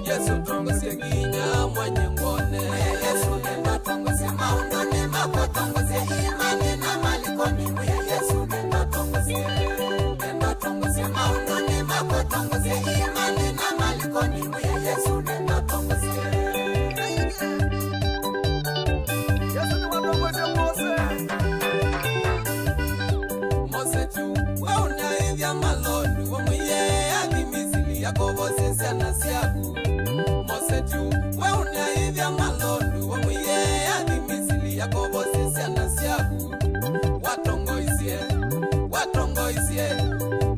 Yesu tongozie ginya mwanyengone. Yesu nenda tongozie maundoni mako, tongozie imani na malikoni. Yesu nenda tongozie maundoni mako, tongozie imani na malikoni. Yesu nenda tongozie. Yesu ni watongozie Mose tu wauna hivya malondu wamuye adi Misili Yakobo sisi nasiaku. Mose tu wauna hivya malondu wamuye adi Misili Yakobo sisi nasiaku.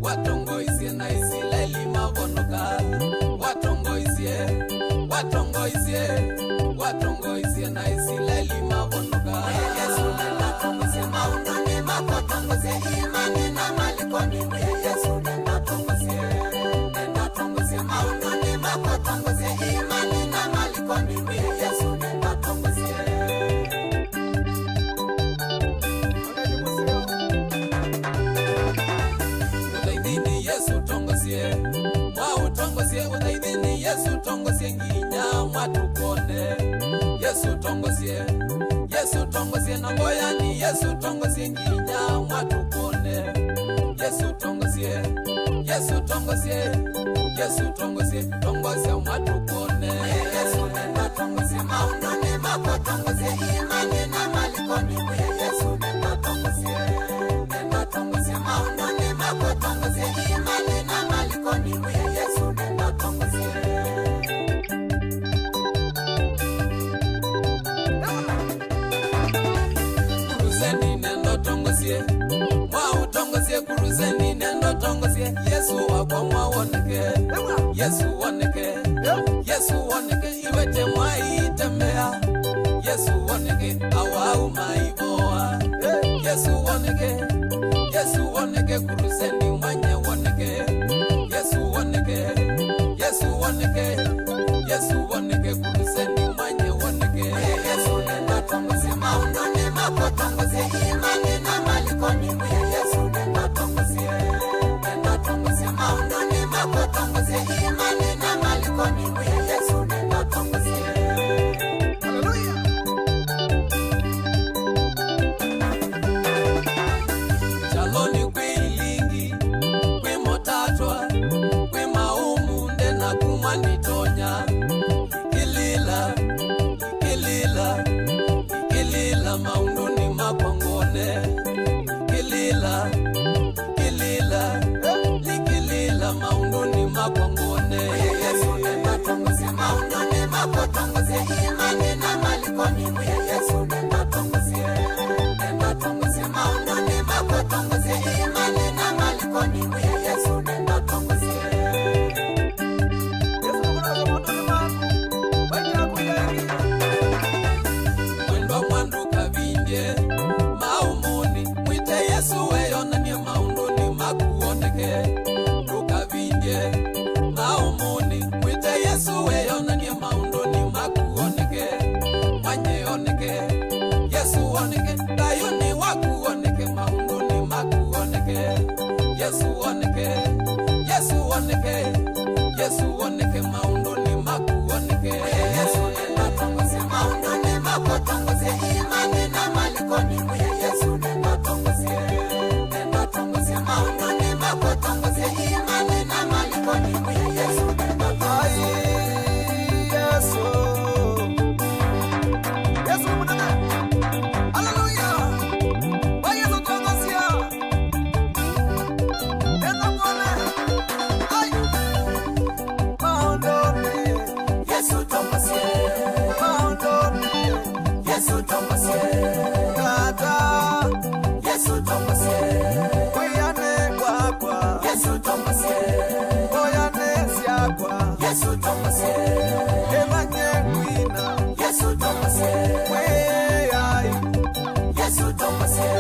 Watongoisie na Israeli mabonoka. Watongoisie na Israeli mabonoka. Yesu nenda tongozie maundoni mako, tongozie imani na malikoni. Yesu nenda tongozie maundoni mako, tongozie imani na malikoni. Yesu nenda tongozie. Udaidini Yesu tongozie, mwautongozie. Udaidini Yesu tongozie nginya mwatukone. Yesu tongozie na ngoyani. Yesu tongozie nginya mwatukone. Yesu tongozie tongozia mwatukone. Yesu nenda tongozie maundoni mako, tongozie imani na malikoni. Yesu nenda tongozie maundoni mako, tongozie imani na malikoni. Yesu nenda tongozie. Kuruzeni nendo tongozie, mwautongozie. Kuruzeni nendo tongozie. Yesu wako mwawoneke. Yesu woneke iwete mwaitemea. Yesu woneke awau maiboa. Yesu woneke kuruzeni mwanye woneke. Yesu woneke kuruzeni mwanye woneke. Yesu nenda tongozie maundoni mako, tongozie imani na malikoni. Yesu nenda tongozie maundoni mako, tongozie imani na malikoni. Yesu nenda tongozie. Haleluya. Chaloni kwilingi, kwimotatwa, kwimaumunde na kumanitonya. Ikilila maundoni makwangone. Ikilila maundoni makwangone. Yesu nenda tongozie maundoni mako, tongozie imani na malikoni. Yesu nenda tongozie maundoni mako, tongozie imani na malikoni. Yesu nenda tongozie. Mwendo mwandu kavindye maumuni. Mwite Yesu weyonanie maundoni makuoneke. Tukavindye maumuni. Mwite Yesu weyonanie maundoni makuoneke. Mwanyeoneke Yesu woneke. Dayuni wakuoneke maundoni makuoneke. Yesu woneke maundoni makuoneke. Yesu nenda tongozie maundoni mako, tongozie imani na malikoni. Yesu nenda tongozie maundoni mako, tongozie imani na malikoni. Yesu nenda tongozie. Yesu mutaka. Haleluya. Yesu tongozia. Nenda mwone. Maundoni. Yesu tongozie. Maundoni. Yesu tongozie. Kata. Yesu tongozie. Kuyane kwakwa. Yesu tongozie. Koyane siakwa. Yesu tongozie. Emanye kwina. Yesu tongozie. Ai. Yesu tongozie.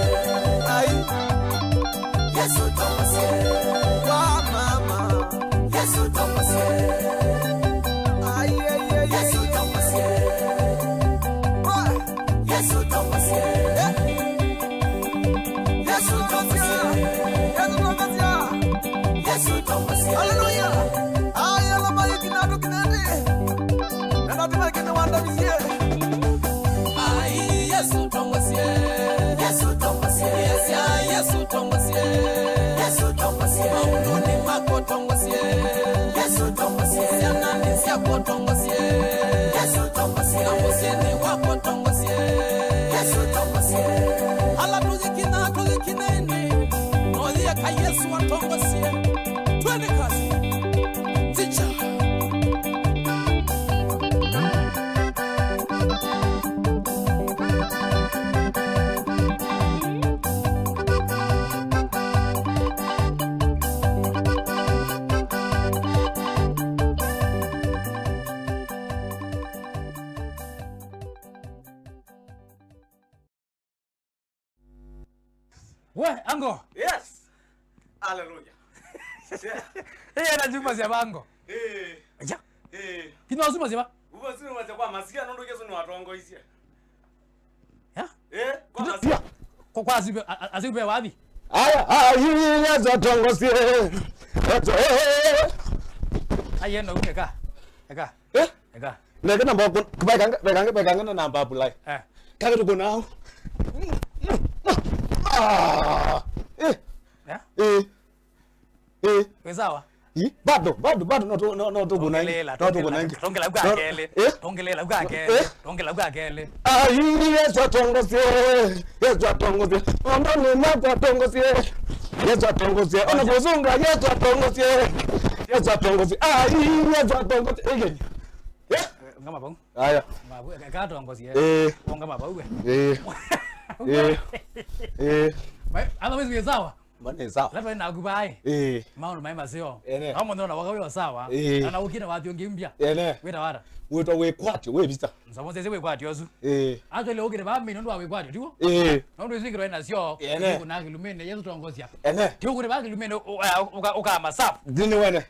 Ai. Yesu tongozie. Kwa mama. Yesu tongozie. Ai. Yesu tongozie. Yesu tongozie. Yesu tongozie. Yesu tongozia. Yesu tongozie. Haleluya. Ay, alaba yako tongosie Yesu tongosie na musieni wako tongosie Yesu tongosie ala tuzikina ini nolia ka Yesu watongosie twende kazi ticha we ango Yes. Hallelujah. na juma sia bango ja kino azuma sia ba Ubo sinu wacha kwa masikia nondo Yesu ni watongo isia. ya Kwa masikia. kwa azibe wapi Aya, Yesu atongosie. ayeno eka eka Neke namba kubekanga na namba bulai. Kage tuko nao. ya wezawa Bado no to gunai. Tongelela ugakele. Yesu atongosie. Ondo ni mata atongosie. Yesu atongosie. Ona kuzunga Yesu atongosie. Yesu atongosie. Yesu atongosie. Ngama bang. Aya. Mabu ka tongosie. Ngama bawe. Mai ana mezi sawa. Mbona sawa? Labda na kubai. Maana maima sio. Hapo ndo na wakawe sawa. Ana ukina watu wengi mpya. Weta wara. Weto we kwati we bista. Nsabonze we kwati yozu. Acho leo ukire ba mimi ndo we kwati tiwo. Ndo zingiro ina sio. Kuna kilumene Yesu tongosia. Tiwo kure ba kilumene uka masafu. Dini wene.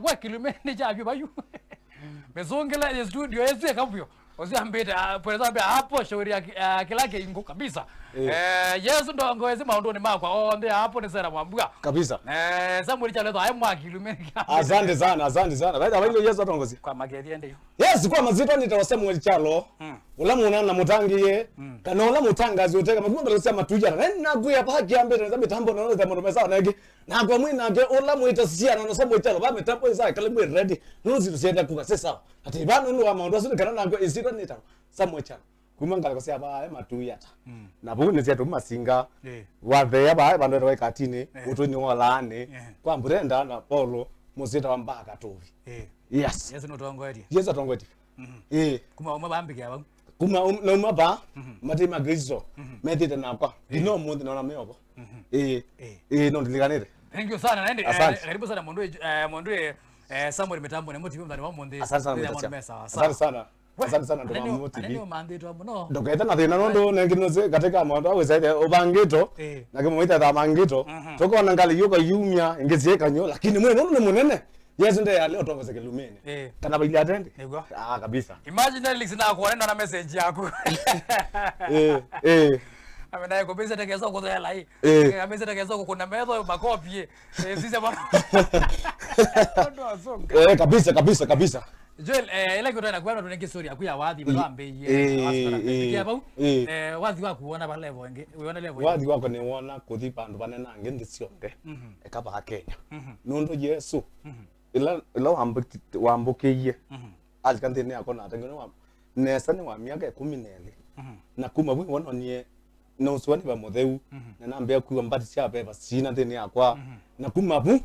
We kilumene jabi bayu. Mezongela ya studio Yesu yakavyo. Usiambita por exemplo hapo shauri ya kilake ingo kabisa. Yesu ndo ngoezi maondoni makwa onde hapo ni sera mwambua Kabisa. Samuel chaleto ayi mwa kilumene. Asante sana. Baada wale Yesu atongozi. Kwa magezi ende yo. Yes kwa mazito nita Samuel chalo. Ulamu na mutangiye. Kana ulamu tangazi uteka magumba lusema tujana. Na kuya paki ambe na mitambo na ndo ndo mesa na nge. Na kwa mwina nge ulamu itasiana na Samuel chalo ba mitambo isa kalibu ready. Nuzi tusienda kuka sasa. Ati bana ndo amaondo sio kana na isito nita Samuel chalo. Kumangala kwa sia ba matuyata. Na buku ni sia tumasinga. Wathe ba bandu ndo katini utuni walane. Kwa mburenda na Paulo musita wa mbaka tovi. Yes. Yesu ndo tongoeti. Yesu atongoeti. Kuma umabambike aba. Kuma no maba mate magrizo. Mete na kwa. Ino mundi na meobo. No ndilikanire. Thank you sana naende. Karibu sana Mondwe Samuel Mitambo na motivu ndani wa Monde. Asante sana ndo mamuti. Ndio mandito mno. Ndoketa na thina nondo nenginoze katika maondo aweze obangito. Na kimoita ta mangito. Toko na ngali yuko yumya ingezie kanyo lakini mwe nondo ni munene. Yesu ndiye alio tongoze kilumene. Kana bili atende? Kabisa. Imagine links na kuonana na message yako. Amenaye kopesa tekezo kwa hela hii. Amesa tekezo kuna mezo makopi. Sisi bwana. Kabisa. Joel ile kitu na kuona tunenge story akuya wadhi bambe yeye. Wadhi wako kuona ba level nge. Uona level. Wadhi wako ni wona kuthi bandu banena nge ndisionge. Ekaba Kenya. Nondo Yesu. Ila wambukiye. Alikante ne akona atengene wa. Nesa ni wa miaka 14. Na kuma bwi wona nie no swani ba motheu na nambia kuwa mbati cia beba sina thini yakwa na kuma bu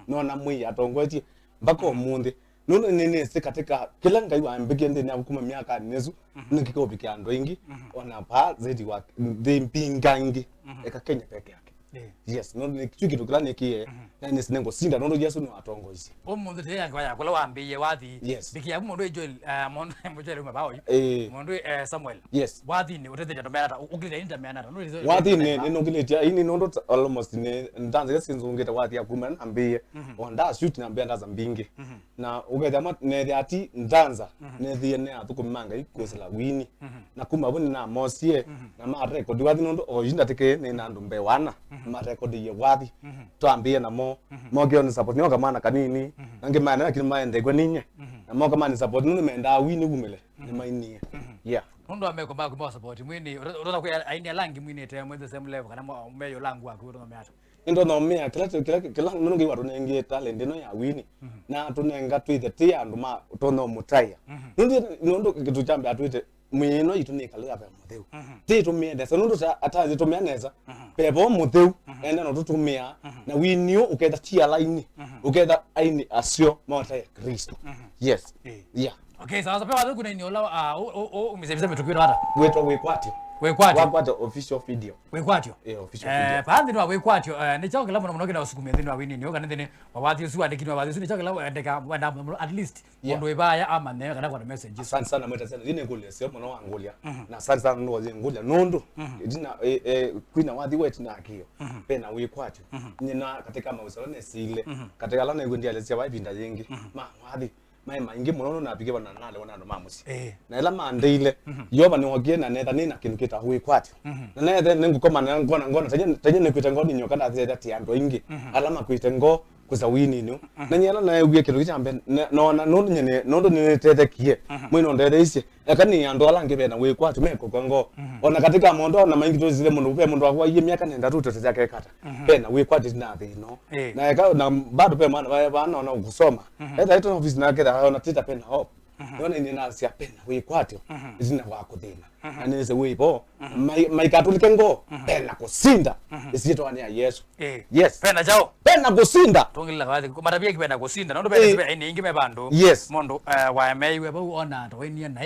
no na mwi atongotie mpaka omundi no nene se katika kila ngai wa mbege ndeni akuma miaka nezu nikiko bikia ndo ingi ona pa zedi wa the mpingangi eka Kenya peke yake. Yes, no ni kitu kila nikie na ni sinengo sinda no Yesu no atongozi. Omundi te yakwa yakwa wambiye wathi bikia mundo Joel Joel mabawo. Mundo Samuel. Yes. Wathi ni utete ndomera ukile intermiana no wathi ni nongile ini nondo almost ni ndanze kesinzungeta wathi yakuma nambiye onda shoot nambia ndaza mbingi na ugeta ne ati ndanza ne thiene atukumanga ikozela wini na kuma buni na mosie na ma record wathi nondo oyinda teke ne nandu mbe wana ma record ye wathi twambie na mo geo ni support nyoka mana kanini nange mana lakini maende gwe ninye na mo kama ni support nunu menda wini gumele ni mainie Ndo amekomba kwa support mwini utaona kwa aina langi mwini te mweze same level kana mmeyo langu wako utaona meata indo no mea kila nungi watu nengi talent no ya wini na tunenga twithe ti andu ma tono mutaya nundu kitu chambe atwite mwino itu ni kalira pe mutheu ti tumiende so nundu atazi tumianeza pepo mutheu enda no tutumia na winio uketha tia line uketha aini asio mota ya Kristo yes yeah okay sasa pewa watu kuna niola umesema metukio hata wetu wekwatio wekwatio official video wekwatio official video pande no wekwatio ni chao kila mwana mnogena usukumia thini wa wini nio kana thini wawathi usu andikini wawathi usu ni chao kila ndeka wenda at least ndo ibaya ama ne kana kwa messages asante sana mweta sana zine ngule sio mwana wangulia na asante sana ndo wazi ngulia nundu jina kwina wathi wetu na akio pena wekwatio nyina katika mausalone sile katika lana ngundia lesia waipinda yengi ma wathi mai maingi muno na bige bana nale wana ndo mamusi na ila mandeile yoba ni wagie na netha nina kintu kita hui kwati na netha ningukoma na ngona taje ne kwita ngoni nyoka na zeta ti ando ingi alama kwita ngo kuza wini no na nyela na uye kintu kichambe nona nundu nyene nundu ni tethekie mwino ndede isi akani ando alange bena we kwati meko kongo ona katika mondo na maingi to zile mundu pe mundu akwa ye miaka nenda tu tete yake kata pena we kwati na the no na eka na bado pe mwana bana na kusoma eta ito office na keda ona tita pena hope yona ni na sia pena we kwati izina wako dena aneze we bo mai katulike ngo pena kusinda isito ania Yesu yes pena jao pena kusinda tongila wathi kumatabia kipenda kusinda ndo pena sibe ini ingi mebandu yes mondo wa meiwe bo ona ndo weni na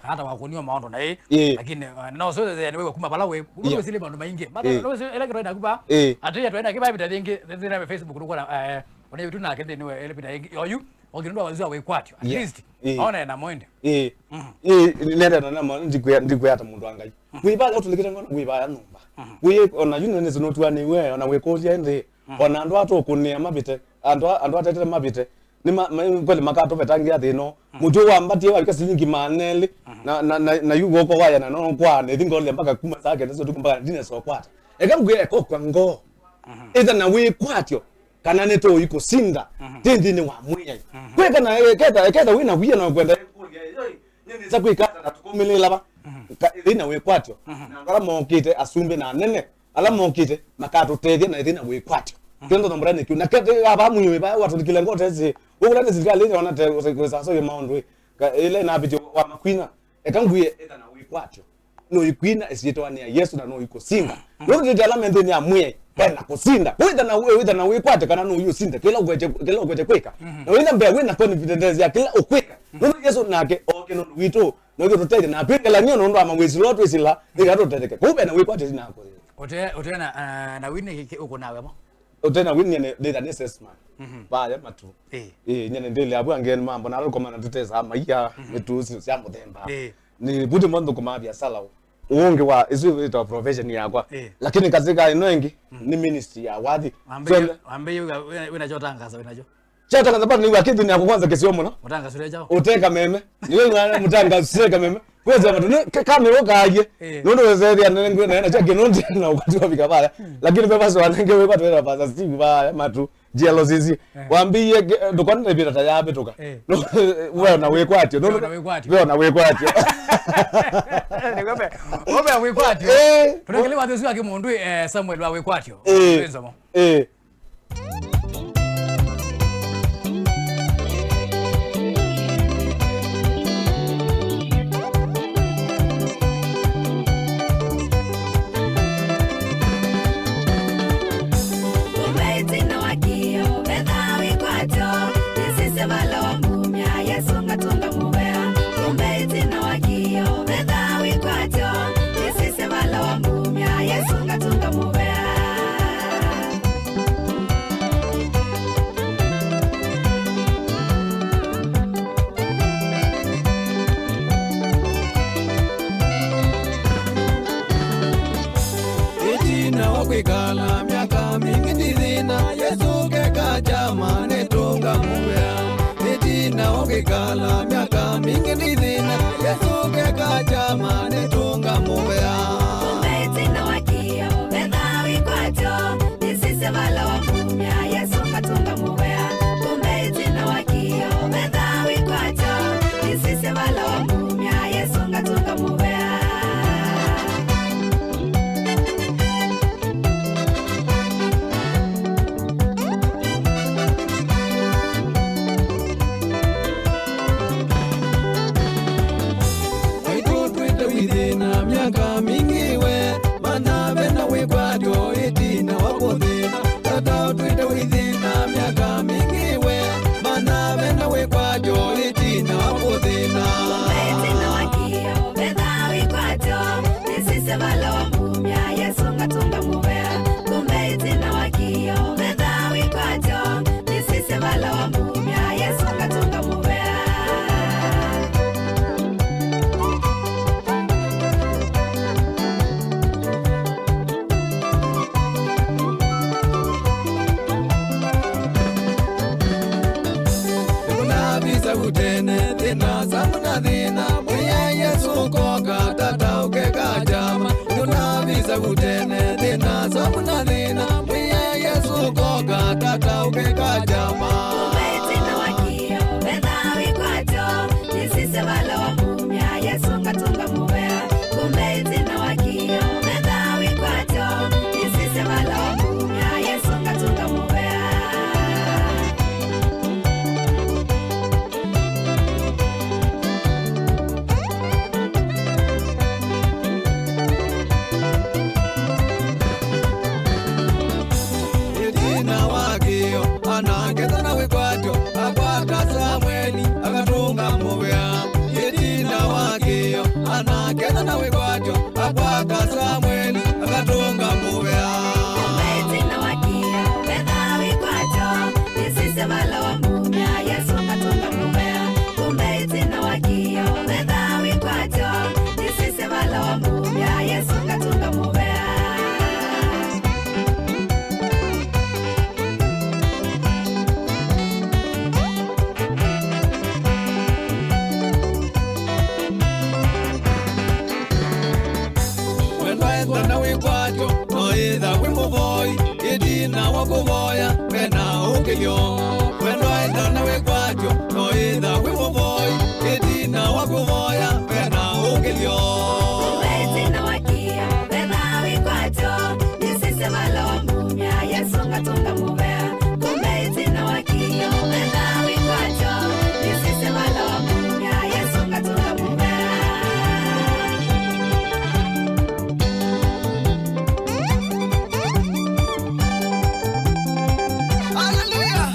hata wakunio maondo na lakini no so they anyway kuma bala we ulo sile bandu maingi mara no ele kero ndakuba atiya twenda kiba bita thingi thina Facebook ruko na ona vitu na kende niwe ele bita oyu ogindo wazua we kwatyo at least ona na mwende nenda na nama ndikuya hata mundu angai wiba utulikita ngona wiba ya numba we ona yuno nezo notu ani we ona we kolia ende ona andu atokunia mabite andu atetete mabite ni kweli makato betangia thino mutu wa mbatie wa kasilingi maneli na yugo ko waya na no kwane thingo le mpaka kuma sake nezo tukumbaka dine so kwata ekamgwe ko kwango either na we kwatyo kana neto iko sinda tindi wa mwiya kweka na keta wina wiya na kwenda nyeni za kwikata na tukomelela ba ina we kwatyo na ngala mokite asumbe na nene ala mokite makato tete na ina we kwatyo kendo ndo mrani kuna kete aba mwiwe ba watu kilengo tezi ukula zilika lele wana te so ye maondo ile na biti wa makwina ekanguye eta na we kwatyo no ikwina esito ania Yesu na no iko sinda no nditala mende ni amwe pena kusinda witha na wikwate kana no yusinda kila ugwete kweka na wina mbe wina confidence ya kila ukweka no Yesu nake okay no wito no yo tete na pingela nyo no ndo ama wezi lot wesila igato tete kube na wikwate sinako otena na wine uko nawe mo otena wine ne data necessary baya matu nyene ndele abu angeni mambo na alko mana tuteza maiya metusi sia muthemba ni buti mondo kumabia sala uonge wa isu ito profession yakwa lakini kazika ino engi ni ministry ya wathi ambe wina jotangaza wina jo chatangaza pa ni wakithi ni akwanza kesio muno mutangaza ule jao uteka meme niwe mwana mutangaza seka meme kweza matu kamera kaje nondo wezeria nengwe na cha genondi na ukati wa bikabaya lakini pepa so anenge we kwatu wa pasa siku ba matu jealousy wambie dokwana bita tayabe toka wewe na we kwatyo wewe na we kwatyo nikwambia wewe we kwatyo tunakelewa watu wake mundu Samuel wa we kwatyo wenzamo kwikala miaka mingi ndithina Yesu keka chama netunga muya itina kwikala miaka mingi ndithina Yesu keka chama netunga muya itina wakio betha wikwato nisise bala wa kumya Yesu katunga muya itina wakio betha wikwato nisise bala wa kumya Yesu katunga muya biza butene dina samuna dina muya Yesu koga tata ukeka jama Yuna biza butene dina samuna dina muya Yesu koga tata ukeka jama Umeitina wakio Bedha wikwacho Nisise wala wamumia Yesu katunga mubea Umeitina wakio Bedha wikwacho Nisise wala wamumia Yesu katunga mubea Anageza na wikwacho akwata Samueli akatunga mubea Yedina wakio anageza na wikwacho akwata Samueli akatunga mubea Umeitina wakio Bedha wikwacho Nisise wala wamumia Yesu katunga mubea Umeitina wakio Bedha wikwacho Nisise wala wamumia Yesu katunga mubea na wikwacho noitha wimuvoi Yedina wakuvoya pena ukilio Wendo na wikwacho noitha wimuvoi Yedina wakuvoya pena ukilio Umeitina wakio Bedha wikwacho Nisise wala wamumia Yesu katunga mubea Umeitina wakio Bedha wikwacho Nisise wala wamumia Yesu katunga mubea Hallelujah.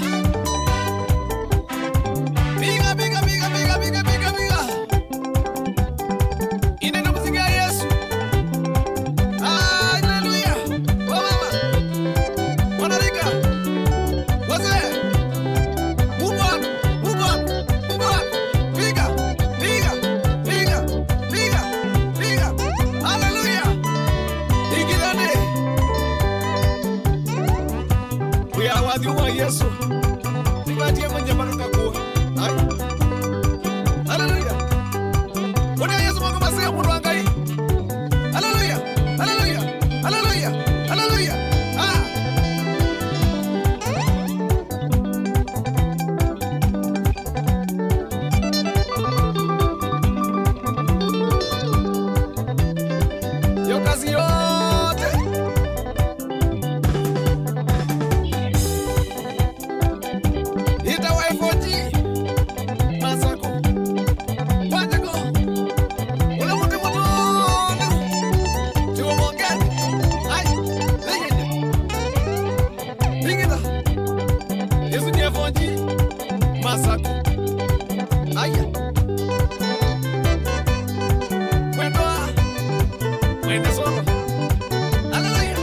Biga, biga, biga, biga, biga, biga, biga. Ineno muzika Yesu. Hallelujah. Oh mama. Wanarika. Wazee. Move on, move on, move on. Biga, biga, biga, biga, biga. Hallelujah. Ikilane. Kuya wadhiwa Yesu Nipatie mwenye maruka kuwa Hai Hallelujah Kuna Yesu mwaka masaya munu wangai Hallelujah Hallelujah Hallelujah Hallelujah Ah Yo kazi yote Itawa ifoji Masako Wajako Ule muti mutunga Chiwa mongeni Hai Lingida Lingida Yesu ni ifoji Masako Aya Wendoa Wende solo Hallelujah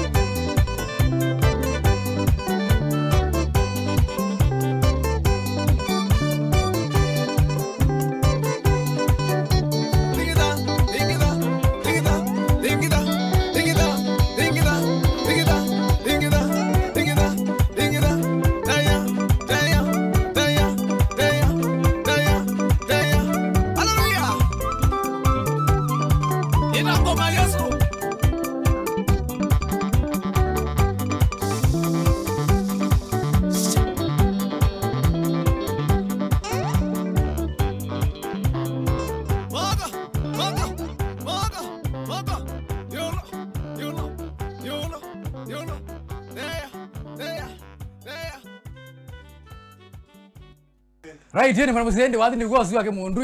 Right, yeni kwa msende wadi ni kwa siwa ke mundu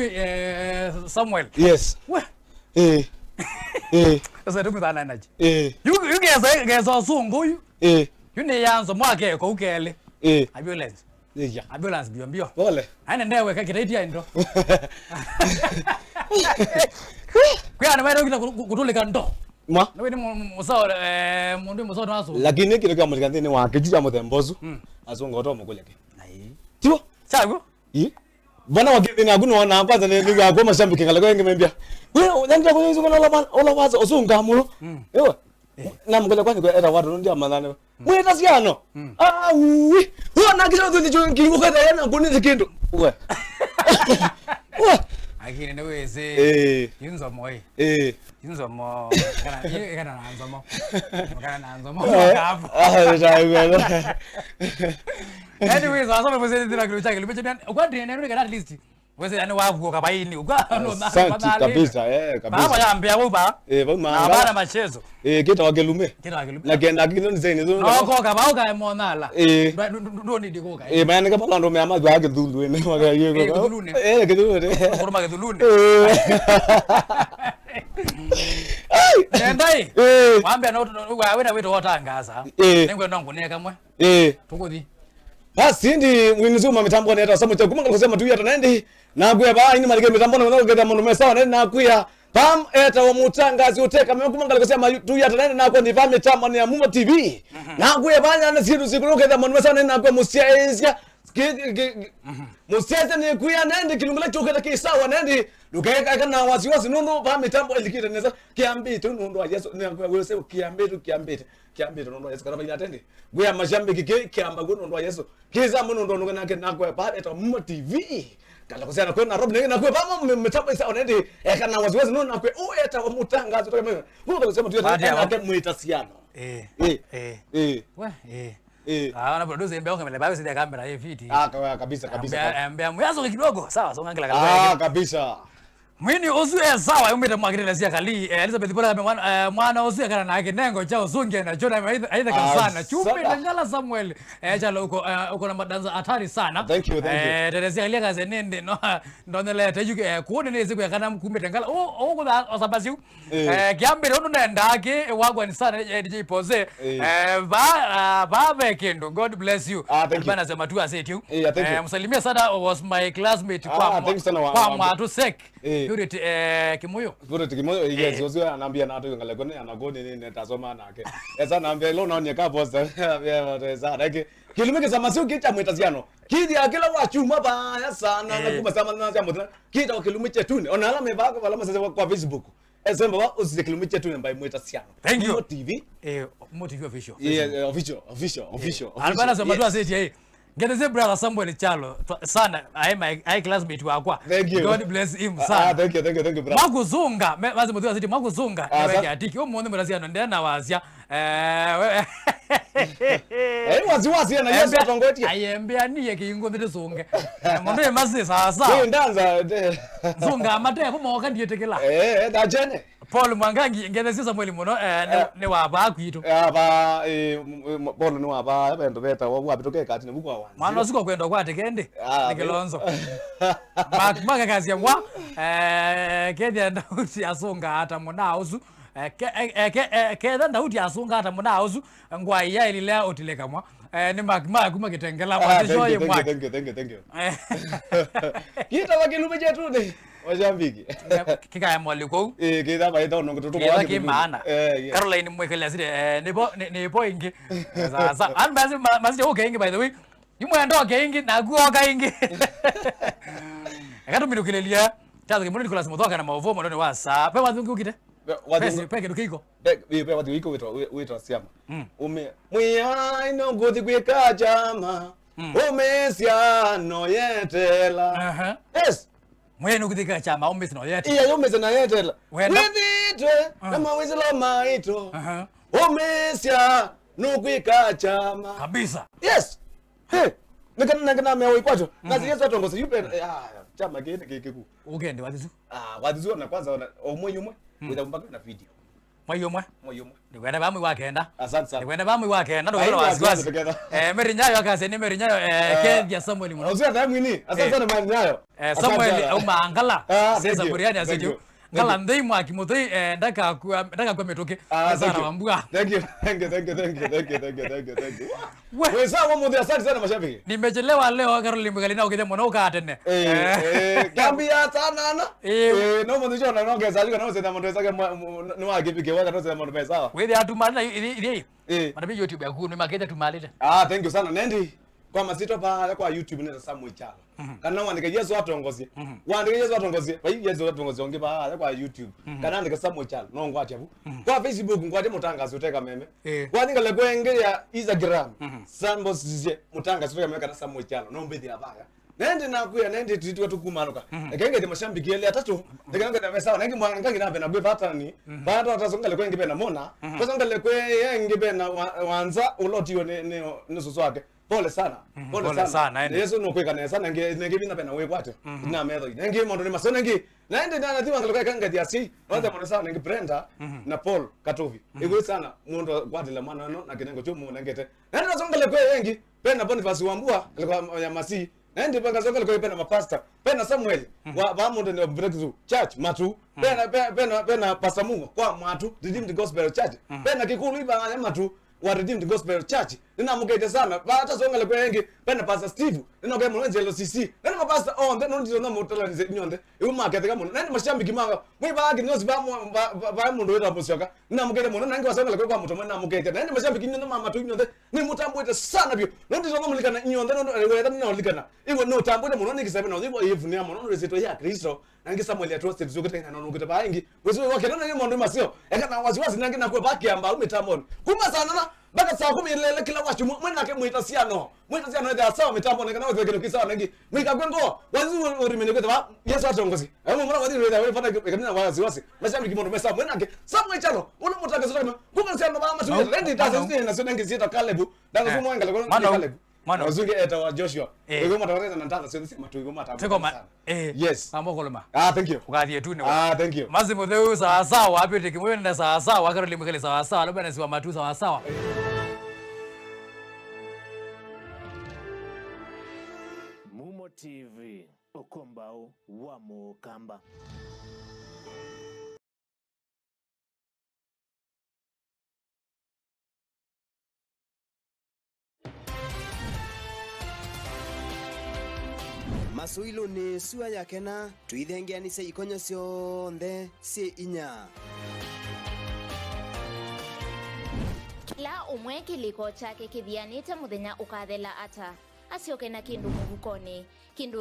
Samuel. Yes. We. Sasa ndio mtana energy. You geza sungu yu. Yune yanzo mwake ko ukele. Ambulance. Yeah. Ambulance bio. Pole. Haina ndewe ka kiraitia ndo. Kwa na maana kutulika ndo. Ma. Nawe ni musao mundu musao naso. Lakini kile kama mtikandini wake jija muthembozu. Azonga oto mukuleke. Nai. Tibo. Chago. Bana wageni agunu wana kwanza ni kwa mashambiki kala kwa ngembia. Wewe ndio kwa hizo kana ola waza osunga mulo. Ewa. Na mkola kwani kwa era watu ndio amanane. Mweta siano. Ui. Huwa na kisha tu kingo kwa yana buni zikindo. Wewe. Lakini ni wese. Yinzo moi. Yinzo mo. Kana nanzo mo. Kana nanzo mo. Hapo. Anyway, sasa mfose ndina kilo chake limeche kwa ndio at least. Wese yani wavu kabaini ukano na kabisa kabisa. Baba yambia kuba. Baba bana machezo. Kita wagelume. Na kenda kino nzeni zo. Noko kabauka monala. Ndo ni dikoka. Bana kama lando me amazi wake dhulu ene wakaye ko. Kedulune. Kuruma kedulune. Ndai. Wambia no wena wetu wotangaza. Nengwe nonguneka mwe. Tukuthi. Basi ndi mwinizuma mitambo neta samu cha kumanga kusema tu yata nendi na kuya ba ini malike mitambo na ngeza mundu mesawa nendi na kuya pam eta wa mutangazi uteka kumanga kusema tu yata nendi na kwa ni pam mitambo ni Mumo TV na kuya banya na siru sikuruke za mundu mesawa nendi na kwa musia ezia musia ni kuya nendi kilungula choketa kisawa nendi lukeka kana wasiwasi nundu pam mitambo ilikita neza kiambitu nundu wa Yesu ni kwa wewe kiambitu nundu wa Yesu kana bila tendi kuya mashambi kiamba kuno nundu wa Yesu kiza muno ndo nake nakwe pale eta Mumo TV kala kusana kwena rob nenge nakwe bama metapo isa onendi kana waziwazi nundu nakwe eta wa mutangazo toka mwe huko kusema tu nake muitasiano na producer mbeo kamera bayo sidi kamera hii fiti kabisa mbea mwazo kidogo sawa songa ngila kala kabisa mwini osu sawa yumita mwakitela sia kali Elizabeth Bola mwana osu kana na kinengo cha usunge na chona aidha kansana chupe ngala Samuel chalo uko na madanza hatari sana thank you Teresia alia kaze nende no ndonele tejuke kuone nezi kwa kana kumbe ngala ko da osabasiu kiambere ndo ndake wagwa ni sana DJ Pose ba vekendo God bless you bana sema tu asetiu msalimia sana was my classmate kwa mwatu sek Purity Kimoyo. Purity Kimoyo yes osio anambia na atu ngale kone anagone ni tasoma nake. Esa nambia lo naonye ka posta ya za like kilumeke za masio kicha mwitasiano. Kidi akila wa chuma ba sana na kuma sama na jambo. Kita kilumeke tune. Onala mebaka wala masasa kwa Facebook. Esemba wa usije kilumeke tune by mwitasiano. Thank you. Mumo TV. Mumo TV official. Yeah, official. Albana sema tu aseti Ngeze brother Samuel Chalo sana I classmate wakwa. God bless him sana. Thank you brother. Makuzunga mazi mtu asiti makuzunga niweke atiki muone mrazia ndenda na wazia waziwazi na Yesu atongoti. Ayembea niye kiingo mbe zunge. Mundu emasi sasa. Wewe ndanza. Zunga amate hapo moka ndiye tekela. Da jene. Paul Mwangangi ngeze Samuel muno ne waba kwitu. Paul ni waba abendo beta wabitoke kati ne bukwa wanzi. Mwana siko kwenda kwa tekende. Nikilonzo. Maka kazi ya mwa kedi ndauti asunga hata muna uzu. Keda ndauti asunga hata muna uzu ngwa iya ilile otileka mwa. Ni magma kuma kitengela watishoye mwa. Thank you. Kita wakilume jetu ne. Wajambiki. Kika ya mwaliko. Kita baita ono kututu kwa. Kita kimana. Caroline mwekele aside nebo ingi. Sasa anbazi masije okay ingi by the way. Yumo ndo okay ingi na guoka ingi. Akato mirukilelia. Chazo kimuni Nicholas Muthoka na maovo mwana wasa. Pe wazungu ukite. Peke dukiko. Pe watu wiko wito siama. Mwiya ino godi kweka chama. Umesia no yetela. Yes. Mwenu kuthika chama umesi no yete. Iya yomesi na yetela. Withitwe na mawizilo maito. Umesia no kweka chama. Kabisa. Yes. Hey. Nikana mewe kwacho. Ngazi Yesu atongoza yupe chama gene kekeku. Ugende wadizu. Wadizu na kwanza omwe wida mpaka na video. Moyomwe. Nikwenda bamwe wakenda. Asante sana. Nikwenda bamwe wakenda ndo kilo wasiwasi. Merinyayo akase ni Merinyayo Kenya Samuel muno. Ozia damu ni. Asante sana Merinyayo. Samuel au maangala. Sasa buriani asejo. Ngala ndei mwaki mutoi ndaka kwa metoke. Sana wambua. Thank you. Wewe sawa mmoja asante sana mashabiki. Nimechelewa leo Caroline Mgalina ukite mwana ukatene. Gambia sana na. No mmoja jona naongeza alika na sema mmoja zake ni wakipike waka na sema mmoja sawa. Wewe atumana ile. Manabii YouTube yako ni maketa tumalete. Thank you sana Nendi. Kwa masito pale kwa YouTube nenda Samuel Chalo. Kana wandika Yesu atongozie. Wandika Yesu atongozie. Ba Yesu atongozie onge pale kwa YouTube. Kana andika Samuel Chalo no ngwati abu. Kwa Facebook ngwati mutangazo uteka meme. Wandika legwenge ya Instagram. Sambo sizie mutangazo uteka meme kana Samuel Chalo no mbethi abaya. nende nakuya nende titwa tukumanuka ekenge de mashambiki ele atatu ekenge na mesa nangi mwanga ngina bena bwe patani baada atasongale kwengi bena mona tasongale kwe yengi bena wanza ulotiwe ne soso wake pole sana pole sana yesu no kweka nesa nangi bina bena we kwate na medo nangi mondo ni masona ngi nende na tiwa ngalo kanga diasi wanda mondo sana nangi Brenda na Paul Katovi ego sana mondo kwate la mana no na kinengo chumu nangete nende tasongale kwe yengi bena Boniface Wambua alikuwa ya masi nende bangazongale kwe bena mapasta bena Samuel wa mondo ni Breakthrough Church matu bena Pastor Mungo kwa matu Redeemed Gospel Church bena kikulu iba matu wa Redeemed Gospel Church nina mugete sana bata zongale kwe yengi bena Pastor Steve nina kwa mwenje LCC nina mapasta on then ndo na motela ni nyonde ibu market kama nende mashambiki manga mwiba agi nyosi ba mundu weta bosioka nina mugete mona nangi wasongale kwa mtu mwana mugete nende mashambiki nyonde mama tu nyonde ni mutambwete sana byo ndo zonga mulikana nyonde ndo weta nina olikana iwo no tambwete mona nikisabe na ibo yivu ni amona resito ya Kristo nangi Samuel ya trusted zokete na nokete baingi wezo wake nona ni mundu masio ekana wasiwasi nangi na kwa baki amba umetamon kuma sana na baka saa 10 ile kila wachu mwana ke muitasiano ndio sawa mitambo nekana wewe kile kisa nangi mwika gwengo wazi urimene kweta Yesu atongozi amo mwana wadi wewe fata kana wasiwasi mashambi kimondo mesa mwana ke samwe chalo ule mutaka zote kuka sema mama tu rendi tasa na sio nangi zita Kalebu danga zo mwanga le Kalebu mwana uzunge eta wa Joshua wewe mtawareza na ntaka sio sema tu wewe mata yes ambokoloma thank you ukathie tu ne thank you mazimo theu sawa sawa apite kimwe na sawa sawa akaroli mkele sawa sawa labda nasiwa matu sawa sawa Mumo TV okombao wa mukamba. Masuilo ni suwa yakena tuithengeanise ikonyo cionthe si inya. Kila umwe kiliko chake kithianite muthenya ukathela ata acioke na kindu muvukoni kindu